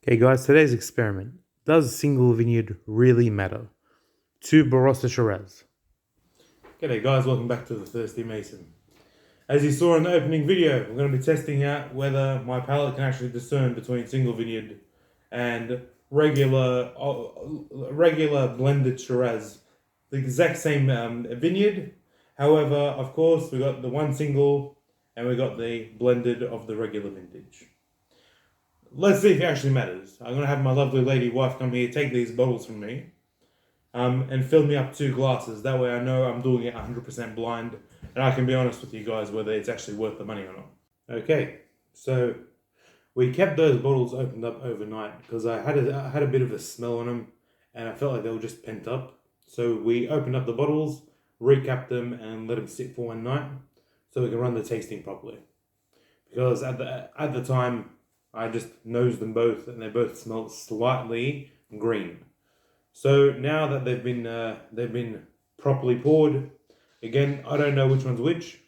Okay guys, today's experiment. Does single vineyard really matter to Barossa Shiraz? G'day guys, welcome back to the Thirsty Mason. As you saw in the opening video, we're going to be testing out whether my palate can actually discern between single vineyard and regular blended Shiraz. The exact same vineyard. However, of course, we got the one single and we got the blended of the regular vintage. Let's see if it actually matters. I'm going to have my lovely lady wife come here, take these bottles from me, and fill me up 2 glasses. That way I know I'm doing it 100% blind, and I can be honest with you guys whether it's actually worth the money or not. Okay, so we kept those bottles opened up overnight because I had a bit of a smell on them, and I felt like they were just pent up. So we opened up the bottles, recapped them, and let them sit for one night so we can run the tasting properly. Because at the time, I just nosed them both, and they both smelled slightly green. So now that they've been properly poured, again, I don't know which one's which.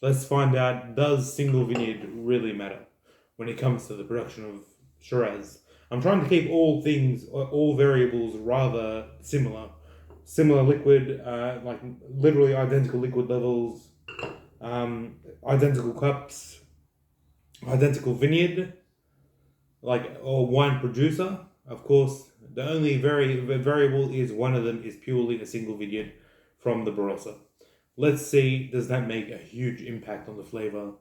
Let's find out, does single vineyard really matter when it comes to the production of Shiraz? I'm trying to keep all variables rather similar. Similar liquid, like literally identical liquid levels, identical cups, identical vineyard, or wine producer. Of course, the only variable is one of them is purely a single vineyard from the Barossa. Let's see, does that make a huge impact on the flavor?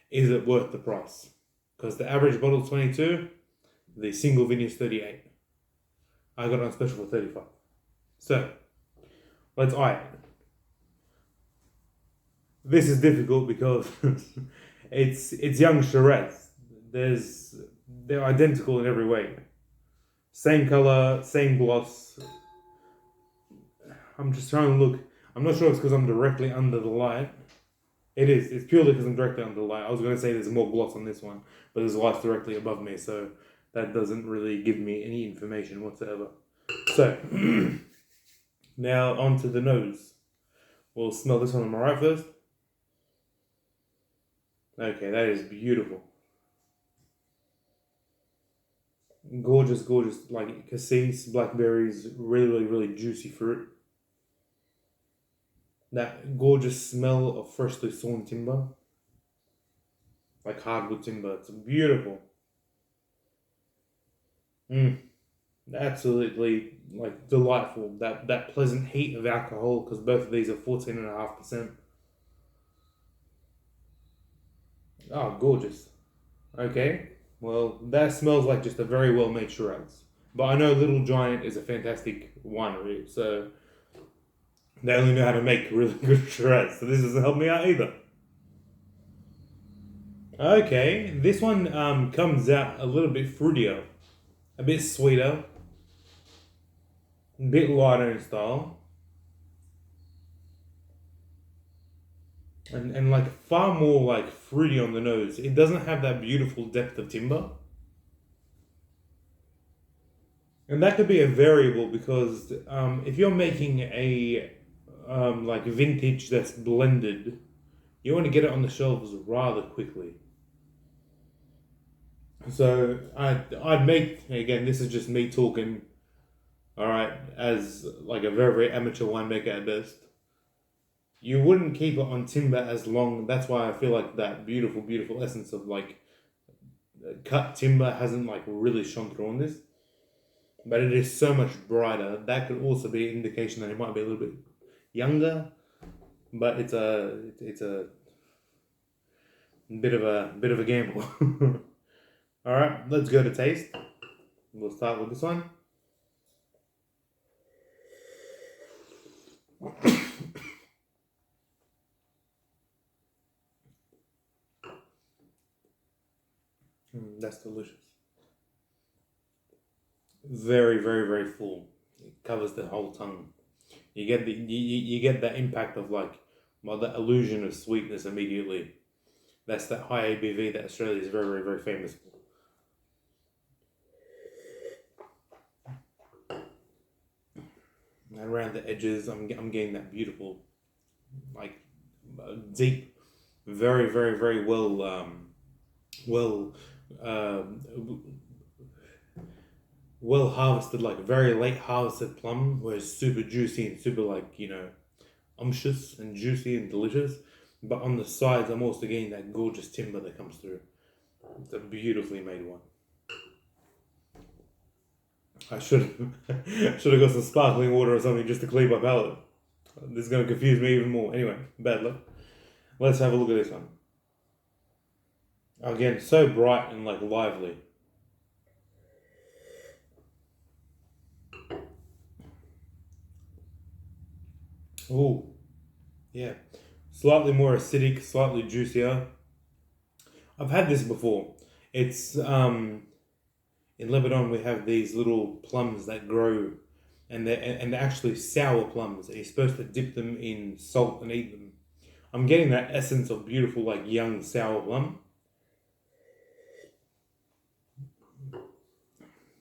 Is it worth the price? Because the average bottle is 22, the single vineyard is 38. I got it on special for 35. So, let's eye it. This is difficult because it's young Shiraz. They're identical in every way. Same color, same gloss. I'm just trying to look. I'm not sure if it's because I'm directly under the light. It is. It's purely because I'm directly under the light. I was going to say there's more gloss on this one, but there's light directly above me, so that doesn't really give me any information whatsoever. So, now onto the nose. We'll smell this one on my right first. Okay, that is beautiful. Gorgeous, like cassis, blackberries, really juicy fruit. That gorgeous smell of freshly sawn timber, like hardwood timber. It's beautiful. Absolutely, like delightful. That pleasant heat of alcohol, because both of these are 14.5%. Oh, gorgeous. Okay, well, that smells like just a very well made Shiraz. But I know Little Giant is a fantastic winery, so they only know how to make really good Shiraz. So this doesn't help me out either. Okay, this one comes out a little bit fruitier, a bit sweeter, a bit lighter in style, and like far more like fruity on the nose. It doesn't have that beautiful depth of timber. And that could be a variable because if you're making a like vintage that's blended, you want to get it on the shelves rather quickly. So I'd make, again, this is just me talking, all right, as like a very amateur winemaker at best. You wouldn't keep it on timber as long. That's why I feel like that beautiful essence of like cut timber hasn't like really shone through on this. But it is so much brighter. That could also be an indication that it might be a little bit younger. But it's a bit of a gamble. All right, let's go to taste. We'll start with this one. That's delicious. Very full. It covers the whole tongue. You get you get that impact of like, well, that illusion of sweetness immediately. That's that high ABV that Australia is very famous for. And around the edges, I'm getting that beautiful, like, deep, very well, well, um, well harvested, like very late harvested plum, where it's super juicy and super like, unctuous and juicy and delicious. But on the sides, I'm also getting that gorgeous timber that comes through. It's a beautifully made one. I should should have got some sparkling water or something just to clean my palate. This is going to confuse me even more. Anyway, bad luck. Let's have a look at this one. Again, so bright and like lively. Oh, yeah. Slightly more acidic, slightly juicier. I've had this before. It's in Lebanon we have these little plums that grow, and they're actually sour plums. And you're supposed to dip them in salt and eat them. I'm getting that essence of beautiful like young sour plum.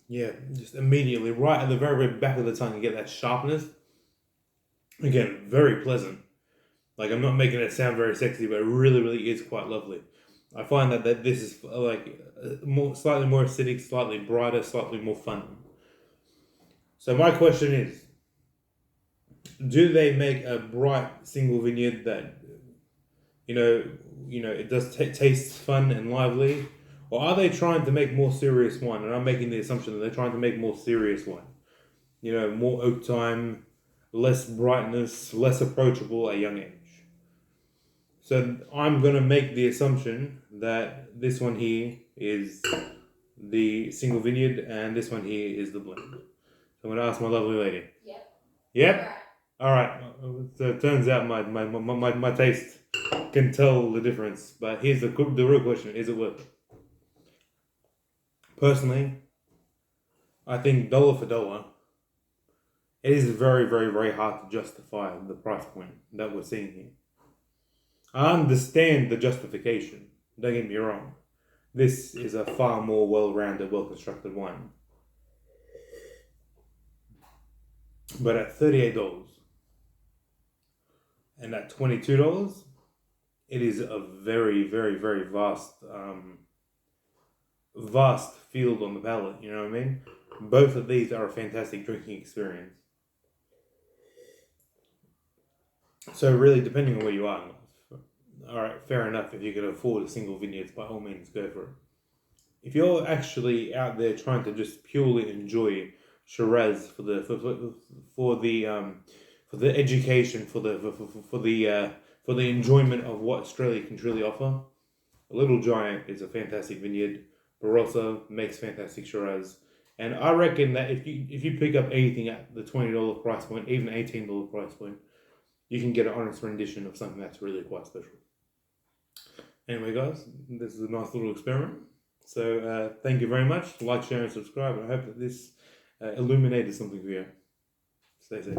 Yeah, just immediately right at the very, very back of the tongue, you get that sharpness. Again, very pleasant. Like I'm not making it sound very sexy, but it really, really is quite lovely. I find that this is like more slightly more acidic, slightly brighter, slightly more fun. So my question is, do they make a bright single vineyard that you know it does taste fun and lively, or are they trying to make more serious wine? And I'm making the assumption that they're trying to make more serious wine. More oak time, less brightness, less approachable at a young age. So I'm gonna make the assumption that this one here is the single vineyard and this one here is the blend. So I'm gonna ask my lovely lady. Yep. Yep. All right. So it turns out my taste can tell the difference. But here's the real question: is it worth it? Personally, I think dollar for dollar, it is very, very, very hard to justify the price point that we're seeing here. I understand the justification. Don't get me wrong. This is a far more well-rounded, well-constructed wine. But at $38 and at $22, it is a very, very, very vast field on the palate. You know what I mean? Both of these are a fantastic drinking experience. So really, depending on where you are in life, all right, fair enough. If you can afford a single vineyard, by all means, go for it. If you're actually out there trying to just purely enjoy Shiraz for the education, for the enjoyment of what Australia can truly offer, a Little Giant is a fantastic vineyard. Barossa makes fantastic Shiraz, and I reckon that if you pick up anything at the $20 price point, even $18 price point, you can get an honest rendition of something that's really quite special. Anyway, guys, this is a nice little experiment. So thank you very much. Like, share, and subscribe. I hope that this illuminated something for you. Stay safe.